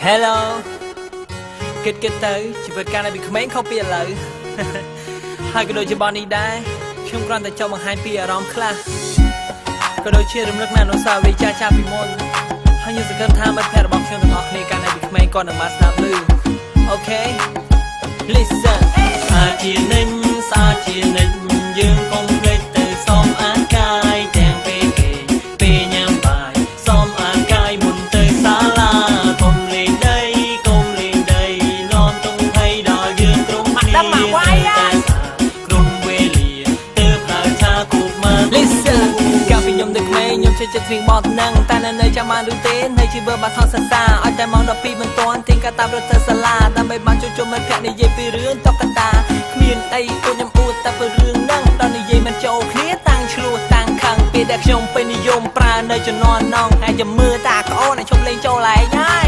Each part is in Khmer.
Hello គិតទៅជីវិតការនៅពីក្មេងខុសពីឥឡូវហើយក៏ដូចជាបងនេះដែរខ្ញុំគ្រាន់តែចង់បង្ហាញពីអារម្មណ៍ខ្លះក៏ដូចជារំលឹកនៅអនុស្សាវរីយ៍ចាស់ពីមុនហើយខ្ញុំសង្ឃឹមថាមិត្តភ័ក្តិរបស់ខ្ញុំទាំងអស់គ្នាកាលនៅពីក្មេងក៏នឹងបានស្ដាប់ឮ Okay Listen សាជានិញសាជានិញយើងកុំភ្លេចទៅសមអាកាយទាំងពេលគេពេលញ៉ាំបាយសមអាកាយមុនទៅសាលាកុំលេងដីនាំតុងភ័យដល់យើងក្រុមគ្នាតែក្រុមវេលាទៅប្រើឆាគូមក Listen កាលពីខ្ញុំនៅក្មេងខ្ញុំចេះចិត្តស្រៀងបទនឹងតែនៅចាំបានឬទេនៅជីវិតបានថតសរសើរឲ្យតែម៉ោង12មិនទាន់ទៀងកាតារត់ទៅសាលាដើម្បីបានជួបជុំមិត្តភក្តិនិយាយពីរឿងតុក្កតាគ្មានអីពួកខ្ញុំអួតតែពីរឿងហ្នឹងដល់និយាយមិនចូលគ្នាតាំងឆ្លោះតាំងខឹងពេលដែលខ្ញុំពេញនិយមប្រើនៅជំនាន់នងហើយចាំមើលតាក្អូនឲ្យជុំលេងចូលឯងហើយ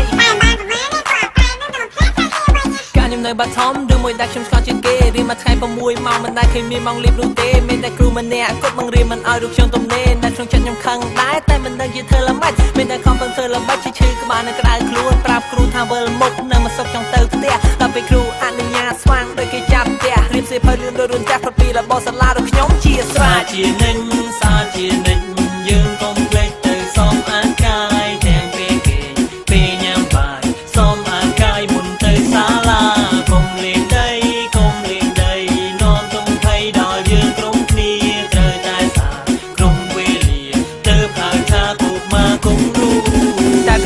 ខ្ញុំនៅបាត់ធំឬមួយដែលខ្ញុំស្គាល់ជាងគេរៀនមួយថ្ងៃ6ម៉ោងមិនដែលឃើញមានម៉ោងលេបនោះទេមានតែគ្រូម្នាក់គាត់បង្រៀនមិនឲ្យរូបខ្ញុំទំនេរនៅក្នុងចិត្តខ្ញុំខឹងដែរតែមិនដឹងជាធ្វើល្មិចមានតែខំប្រឹងធ្វើល្មិចឈឺក្បាលនៅក្តៅខ្លួនប្រាប់គ្រូថាវិលមុខនៅមកសុកចង់ទៅផ្ទះដល់ពេលគ្រូអនុញ្ញាតស្វាងដោយគេចាប់ផ្ទះរៀបសៀវភៅលឿនដោយរួនចាស់ប្រពីរបស់សាលារបស់ខ្ញុំជាស្រេចជានិញសាជានិញយើងកុំភ្លេចទៅសមអាកាយទាំងពេលគេពេលញ៉ាំបាយសមអាកាយមុនទៅសាលា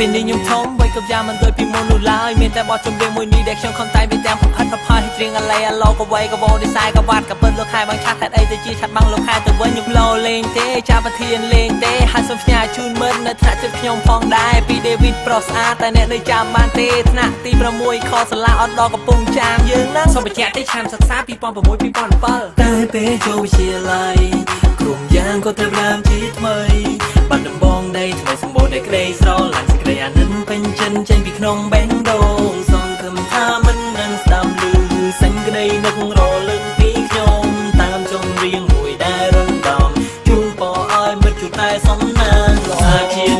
ពេលនេះខ្ញុំធំវ័យគ្រប់យ៉ាងមិនដូចពីមុននោះឡើយមានតែបទចម្រៀងមួយនេះដែលខ្ញុំខំតែងវាទាំងប្រផិតប្រផើយច្រៀងអាឡេអាឡូក៏វ័យក៏វោឌីសៃក៏វត្តក៏ពិតលោកខែបងឆាត់ហេតុអីទៅជាឆាត់បាំងលោកខែទៅវិញខ្ញុំលោលេងទេចាប្រធានលេងទេហើយសូមផ្ញើជូនមិត្តនៅថ្នាក់ចិត្តខ្ញុំផងដែរពី David ប្រុសស្អាតតែអ្នកនៅចាំបានទេថ្នាក់ទី6ខសាលាអត់ដល់កំពង់ចាមយើងហ្នឹងសូមបញ្ជាក់ទេឆ្នាំសិក្សា2006 2007តែពេលចូលវិទ្យាល័យក្រុមយ៉ាងក៏ត្រូវដើមជាថ្មីបាត់ដំបងដីថ្មីសម្បូរដោយក្តីស្រឡាញ់សេចក្តីអាណិតពេញចិនចេញពីក្នុងបេះដូងសង្ឃឹមថាមិននឹងស្ដាប់ឮសេចក្តីនឹករលឹងពីខ្ញុំតាមចម្រៀងមួយដែលរំដំជូនពរឲ្យមិត្តជួបតែសំណាងល្អ